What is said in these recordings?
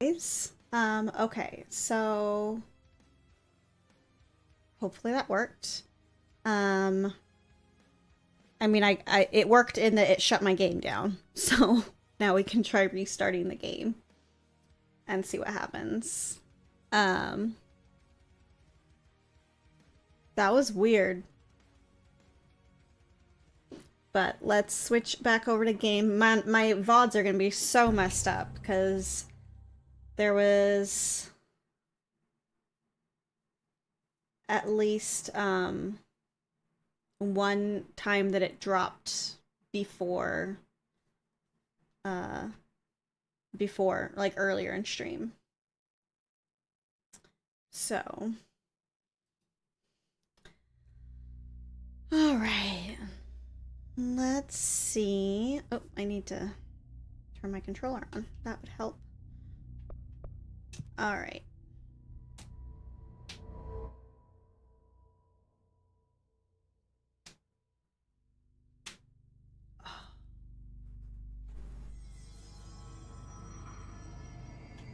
Okay, so hopefully that worked. Um, I mean, it worked in that it shut my game down. So now we can try restarting the game and see what happens. Um, that was weird. But let's switch back over to game. My VODs are going to be so messed up because there was at least one time that it dropped before uh before like earlier in stream. So, all right. Let's see. Oh, I need to turn my controller on. That would help. All right.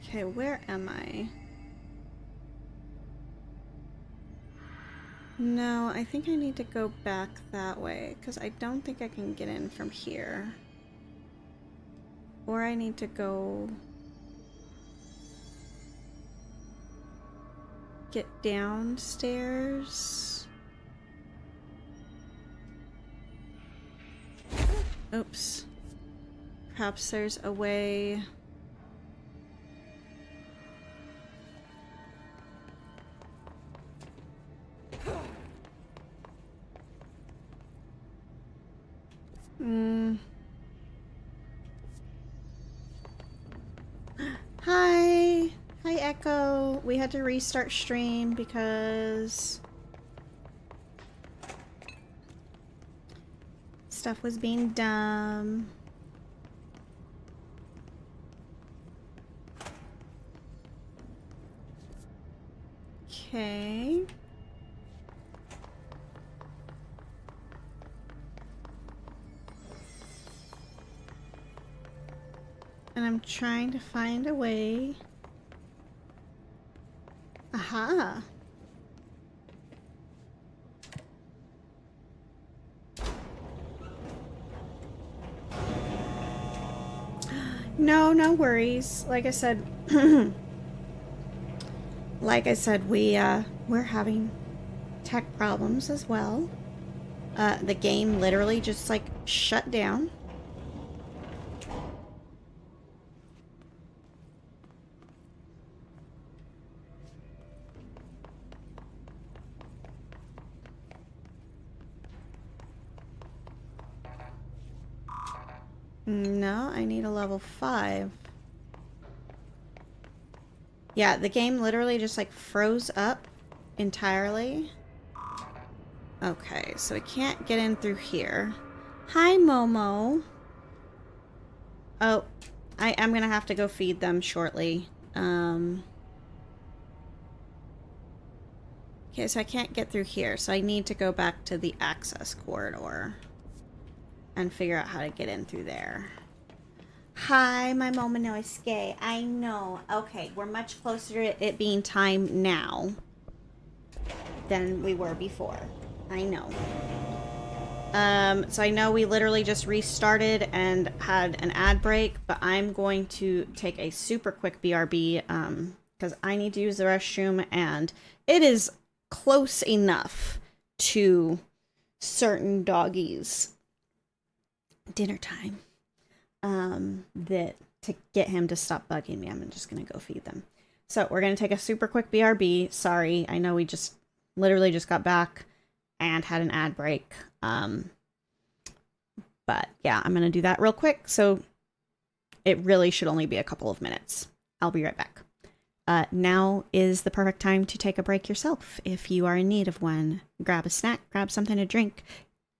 Okay, where am I? No, I think I need to go back that way because I don't think I can get in from here. Or I need to go get downstairs. Oops. Perhaps there's a way. Hi! Hi, Echo. We had to restart stream because stuff was being dumb. Okay. And I'm trying to find a way. Aha. No, no worries. Like I said, we're having tech problems as well. The game literally just like shut down. No, I need a level 5. Yeah, the game literally just like froze up entirely. Okay, so we can't get in through here. Hi, Momo. Oh, I am gonna have to go feed them shortly. Okay, so I can't get through here, so I need to go back to the access corridor and figure out how to get in through there. Hi, my Momonosuke. I know. Okay, we're much closer to it being time now than we were before. I know. So I know we literally just restarted and had an ad break, but I'm going to take a super quick BRB, because I need to use the restroom, and it is close enough to certain doggies dinner time, that to get him to stop bugging me, I'm just gonna go feed them. So we're gonna take a super quick BRB. Sorry, I know we just literally just got back and had an ad break. But yeah, I'm gonna do that real quick. So it really should only be a couple of minutes. I'll be right back. Now is the perfect time to take a break yourself. If you are in need of one, grab a snack, grab something to drink,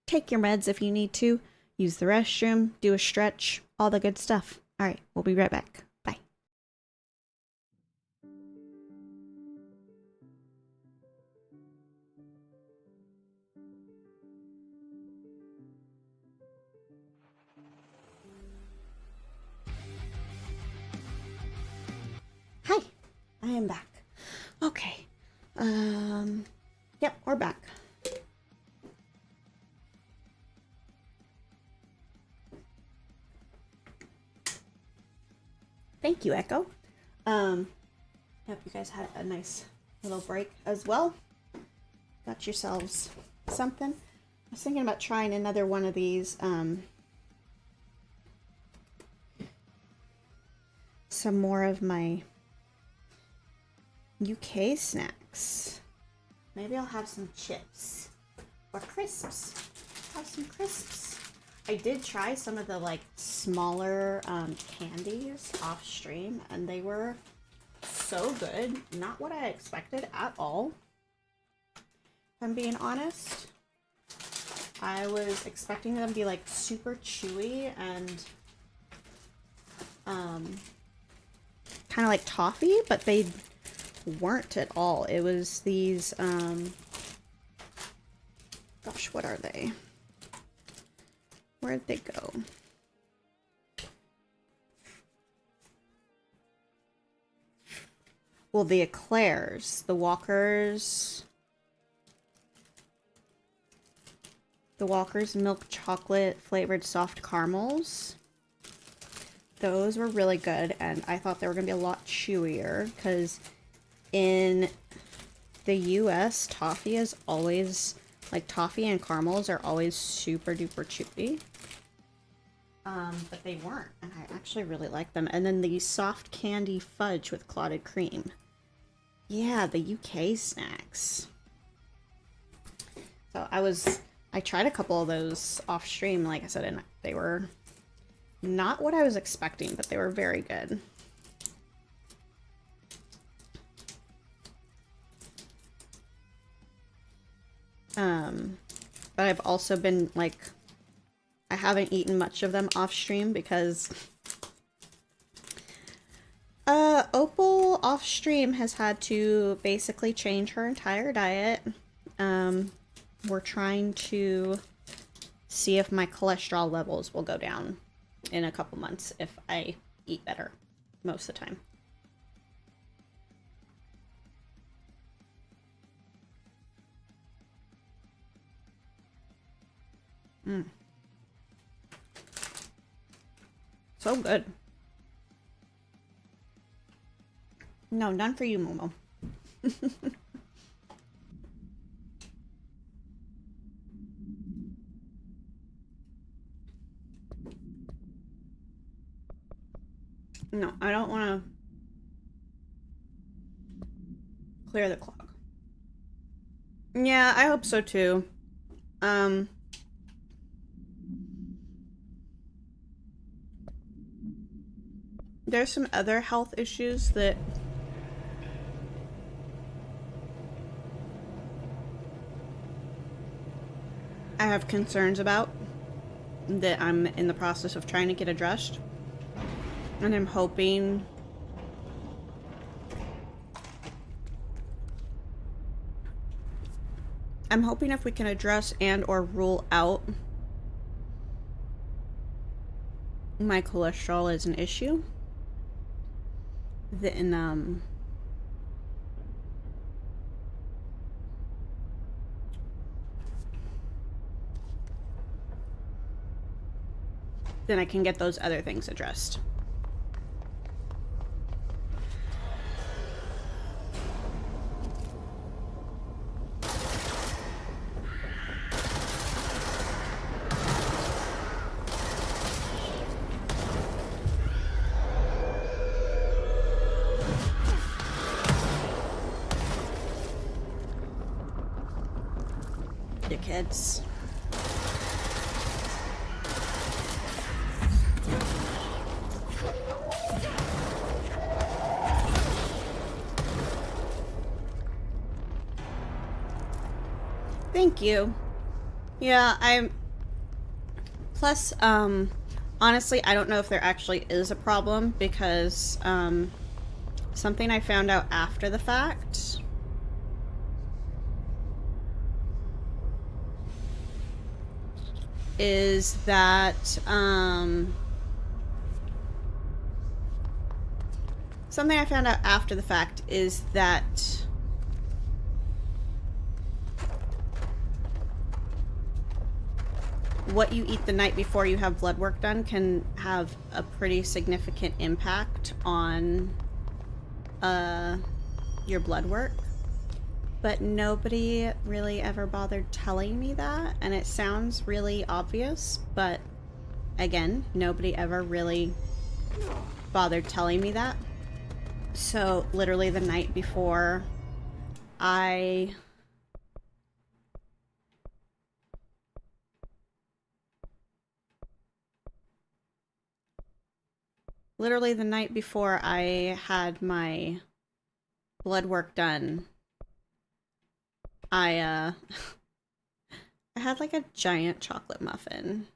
take your meds if you need to, use the restroom, do a stretch, all the good stuff. All right, we'll be right back. Bye. I am back. Okay. Yep, we're back. Thank you, Echo. Hope you guys had a nice little break as well. Got yourselves something. I was thinking about trying another one of these, some more of my UK snacks. Maybe I'll have some chips or crisps. Have some crisps. I did try some of the like smaller candies off stream, and they were so good. Not what I expected at all. If I'm being honest, I was expecting them to be like super chewy and kind of like toffee, but they weren't at all. It was these gosh, what are they? Where'd they go? Well, the eclairs, the Walker's milk chocolate flavored soft caramels. Those were really good, and I thought they were gonna be a lot chewier because in the US, toffee is always like toffee and caramels are always super duper chewy. But they weren't, and I actually really like them. And then the soft candy fudge with clotted cream. Yeah, the UK snacks. So I tried a couple of those off stream, like I said, and they were not what I was expecting, but they were very good. But I've also been like, I haven't eaten much of them off stream because Opal off stream has had to basically change her entire diet. We're trying to see if my cholesterol levels will go down in a couple months if I eat better most of the time. So good. No, none for you, Momo. No, I don't want to clear the clock. Yeah, I hope so too. There's some other health issues that I have concerns about that I'm in the process of trying to get addressed. And I'm hoping if we can address and or rule out my cholesterol as an issue, then I can get those other things addressed. Dickheads. Thank you. Yeah, plus, honestly, I don't know if there actually is a problem because, something I found out after the fact is that, something I found out after the fact is that what you eat the night before you have blood work done can have a pretty significant impact on your blood work. But nobody really ever bothered telling me that, and it sounds really obvious, but again, nobody ever really bothered telling me that. So literally the night before I had my blood work done, I I had like a giant chocolate muffin.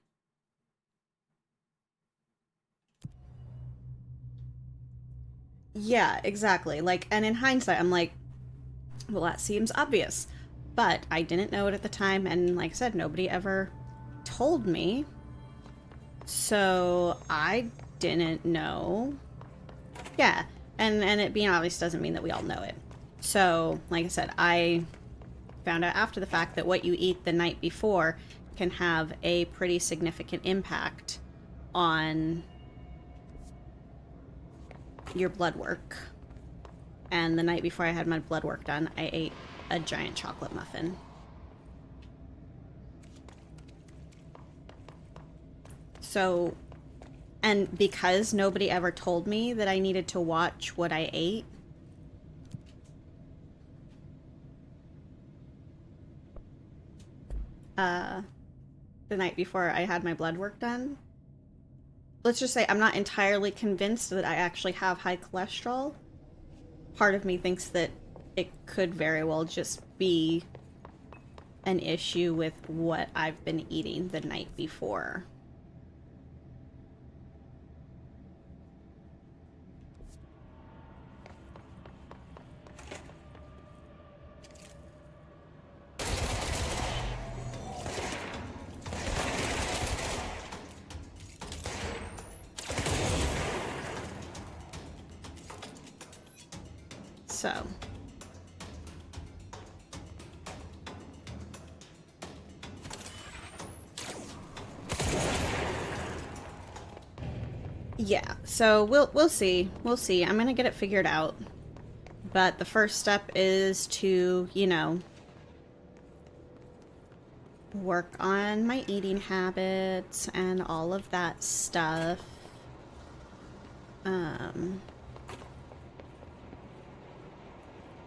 Yeah, exactly. Like, and in hindsight, I'm like, well, that seems obvious. But I didn't know it at the time, and like I said, nobody ever told me. So I didn't know. Yeah, and it being obvious doesn't mean that we all know it. So, like I said, I found out after the fact that what you eat the night before can have a pretty significant impact on your blood work. And the night before I had my blood work done, I ate a giant chocolate muffin. So, and because nobody ever told me that I needed to watch what I ate, the night before I had my blood work done, let's just say I'm not entirely convinced that I actually have high cholesterol. Part of me thinks that it could very well just be an issue with what I've been eating the night before. So, yeah, so we'll see. We'll see. I'm gonna get it figured out. But the first step is to, you know, work on my eating habits and all of that stuff.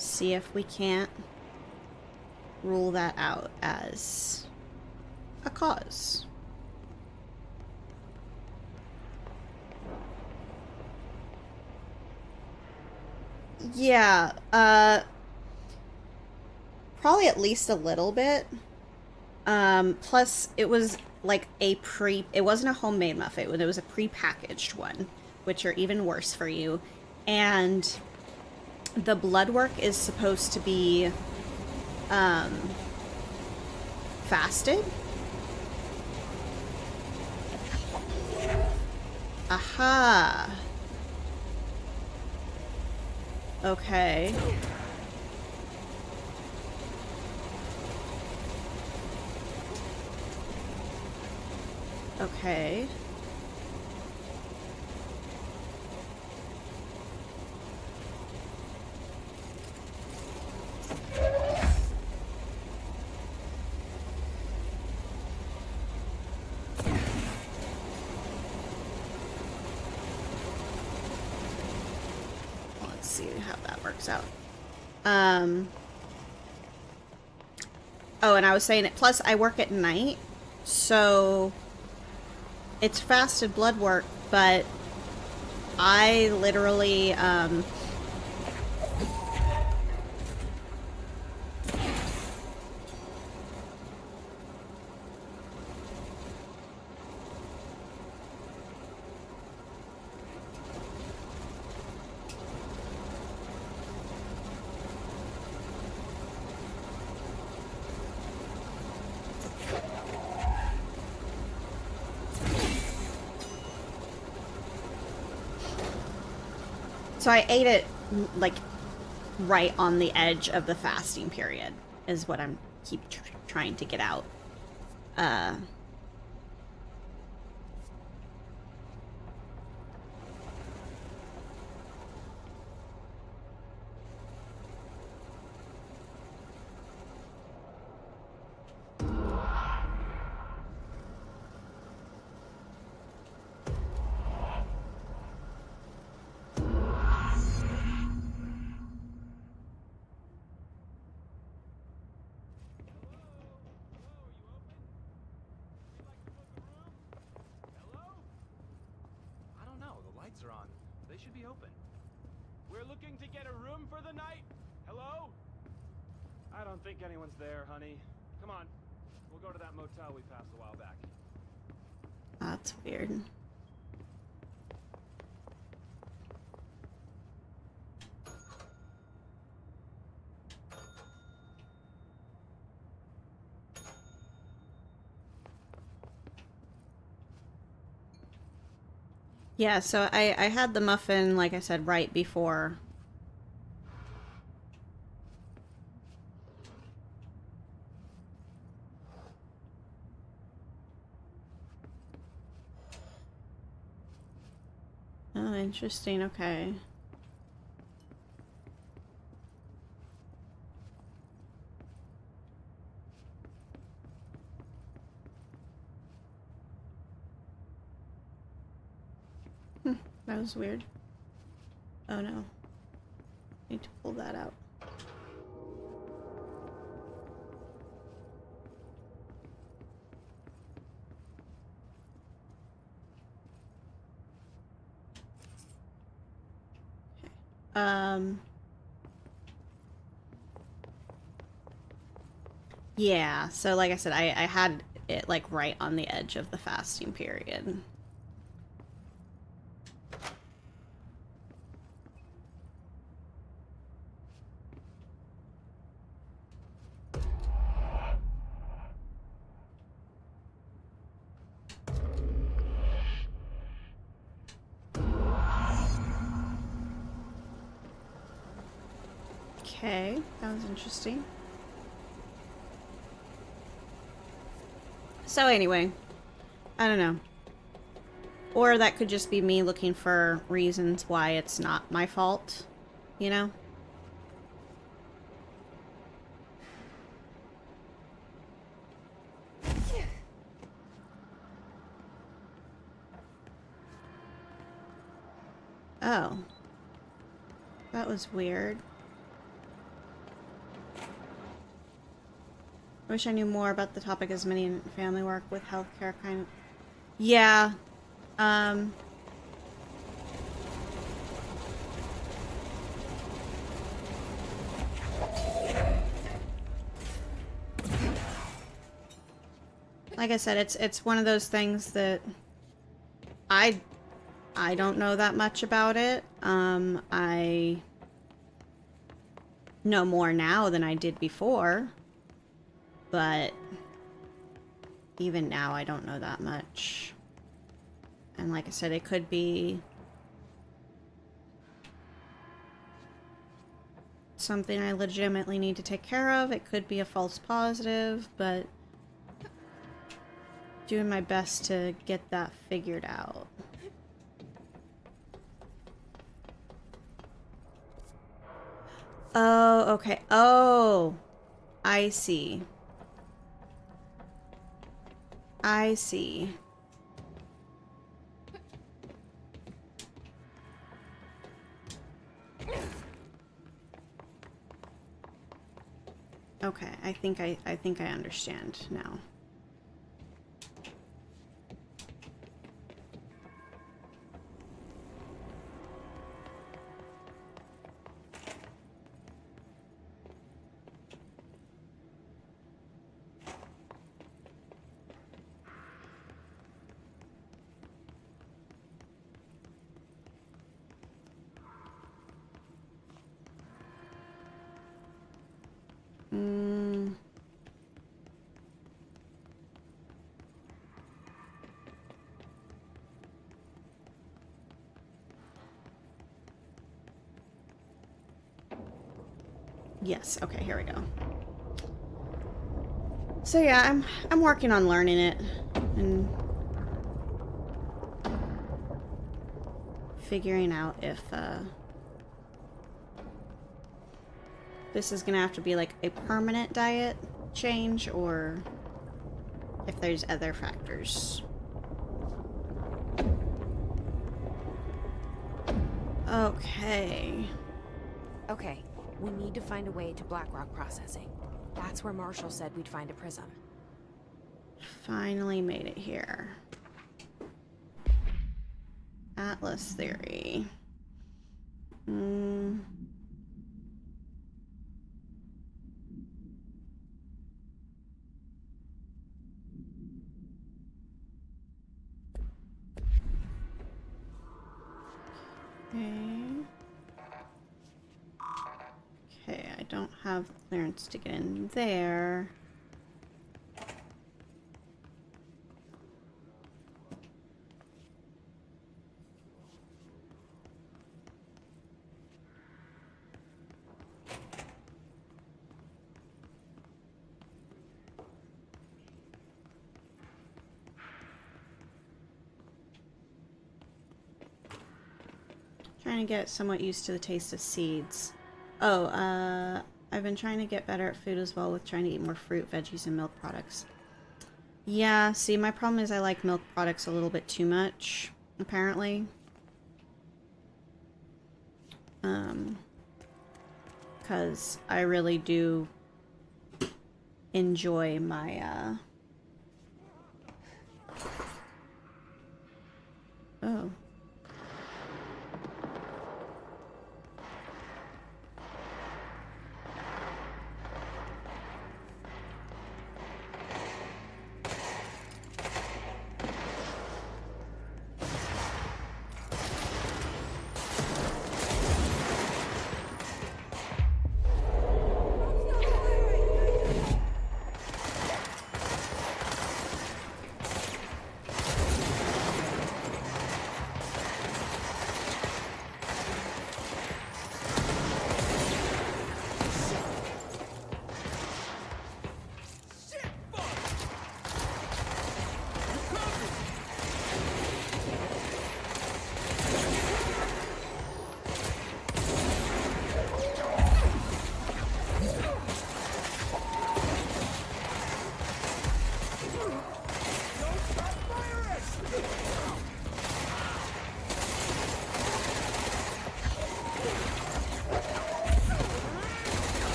See if we can't rule that out as a cause. Yeah, probably at least a little bit. Plus it was like it wasn't a homemade muffin, it was a pre-packaged one, which are even worse for you. And the blood work is supposed to be, fasted. Aha. Okay. Okay. Let's see how that works out. Oh, and I was saying it, plus I work at night, so it's fasted blood work, but I literally, So I ate it, like, right on the edge of the fasting period, is what I'm trying to get out. Are on. They should be open. We're looking to get a room for the night. Hello? I don't think anyone's there, honey. Come on. We'll go to that motel we passed a while back. That's weird. Yeah, so I had the muffin, like I said, right before. Oh, interesting. Okay. That was weird. Oh no. Need to pull that out. Okay. Yeah, so like I said, I had it like right on the edge of the fasting period. Okay, that was interesting. So anyway, I don't know. Or that could just be me looking for reasons why it's not my fault, you know? Oh. That was weird. I wish I knew more about the topic as many in family work with healthcare kind of... Yeah. Like I said, it's one of those things that I don't know that much about it. I know more now than I did before. But even now, I don't know that much. And like I said, it could be something I legitimately need to take care of. It could be a false positive, but doing my best to get that figured out. Oh, okay. Oh, I see. I see. Okay, I think I understand now. Yes, okay, here we go. So yeah, I'm working on learning it and figuring out if this is gonna have to be like a permanent diet change or if there's other factors. Okay. Okay, we need to find a way to Blackrock processing. That's where Marshall said we'd find a prism. Finally made it here. Atlas theory. Okay, I don't have clearance to get in there. Trying to get somewhat used to the taste of seeds. Oh, I've been trying to get better at food as well with trying to eat more fruit, veggies, and milk products. Yeah, see, my problem is I like milk products a little bit too much, apparently. Because I really do enjoy my, Oh.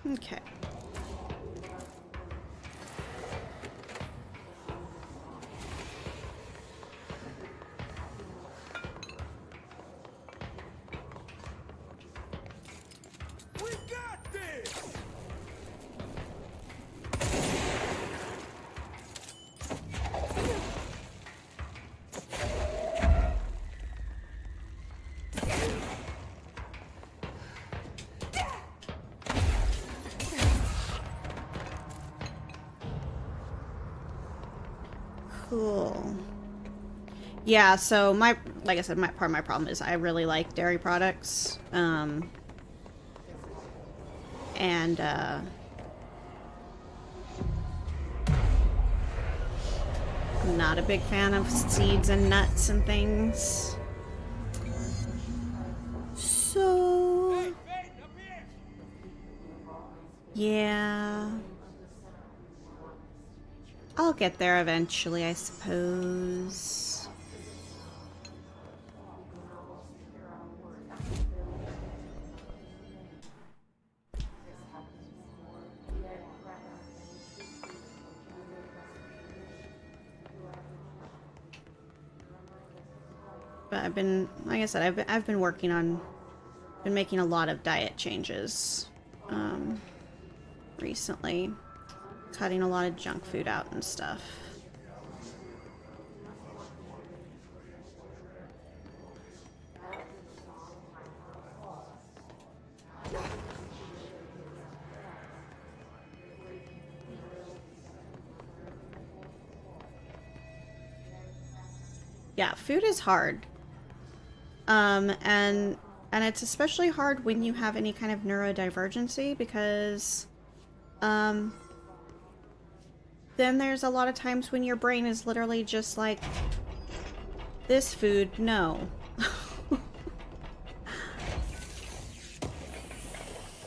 Okay. We got this! Cool. Yeah, so like I said, part of my problem is I really like dairy products. And I'm not a big fan of seeds and nuts and things. So, yeah. I'll get there eventually, I suppose. But I've been, like I said, I've been working on, been making a lot of diet changes, recently. Cutting a lot of junk food out and stuff. Yeah, food is hard. And it's especially hard when you have any kind of neurodivergency because then there's a lot of times when your brain is literally just like, this food, no.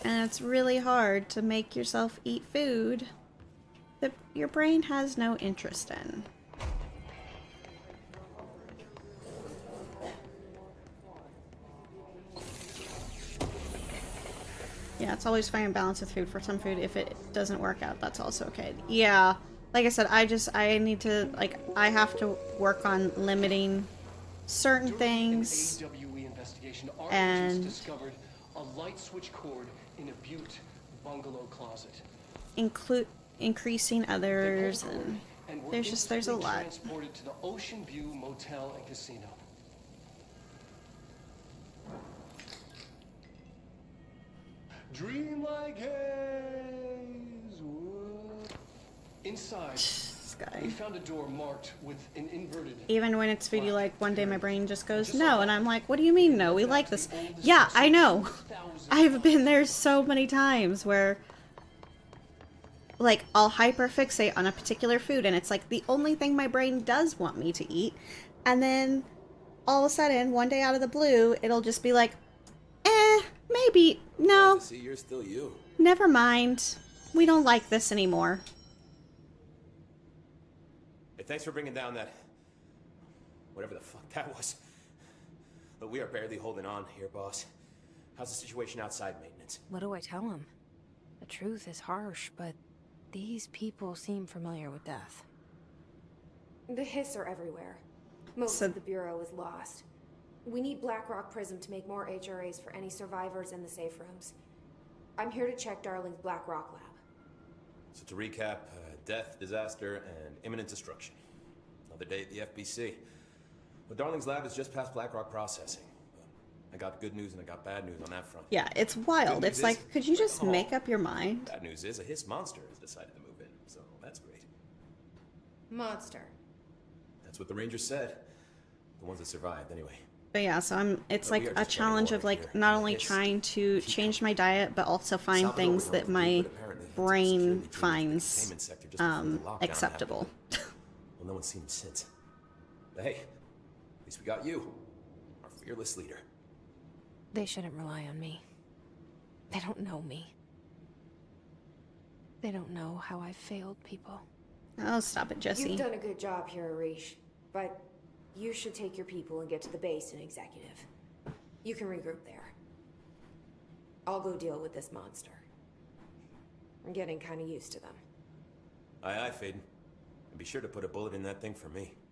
And it's really hard to make yourself eat food that your brain has no interest in. Yeah, it's always finding balance with food. For some food, if it doesn't work out, that's also okay. Yeah, like I said, I need to, like, I have to work on limiting certain things. During an AWE investigation, our and agents discovered a light switch cord in a Butte bungalow closet. Increasing others, and were there's a lot. transported to the Ocean View Motel and Casino. Dream like haze. Inside, This guy. we found a door marked with an inverted. Even when it's food you like, one day my brain just goes, no, and I'm like, what do you mean no? We like this. Yeah, I know. I've been there so many times where, like, I'll hyperfixate on a particular food, and it's like the only thing my brain does want me to eat, and then all of a sudden, one day out of the blue, it'll just be like, maybe, no, Nice to see you're still you. never mind. We don't like this anymore. Hey, thanks for bringing down that... whatever the fuck that was. But we are barely holding on here, boss. How's the situation outside maintenance? What do I tell him? The truth is harsh, but these people seem familiar with death. The hiss are everywhere. Most of the Bureau is lost. We need Blackrock Prism to make more HRAs for any survivors in the safe rooms. I'm here to check Darling's Blackrock lab. So to recap, death, disaster, and imminent destruction. Another day at the FBC. Well, Darling's lab is just past Blackrock processing. But I got good news and I got bad news on that front. Yeah, it's wild. It's like, could you just make up your mind? Bad news is a hiss monster has decided to move in, so that's great. Monster. That's what the Rangers said. The ones that survived, anyway. But yeah, so it's like a challenge of like not only trying to change my diet, but also find things that my brain finds acceptable. Well, no one's seen him since. But hey, at least we got you, our fearless leader. They shouldn't rely on me. They don't know me. They don't know how I've failed people. Oh, stop it, Jesse. You've done a good job here, Arish, but you should take your people and get to the base in Executive. You can regroup there. I'll go deal with this monster. I'm getting kind of used to them. Aye, aye, Faden. And be sure to put a bullet in that thing for me.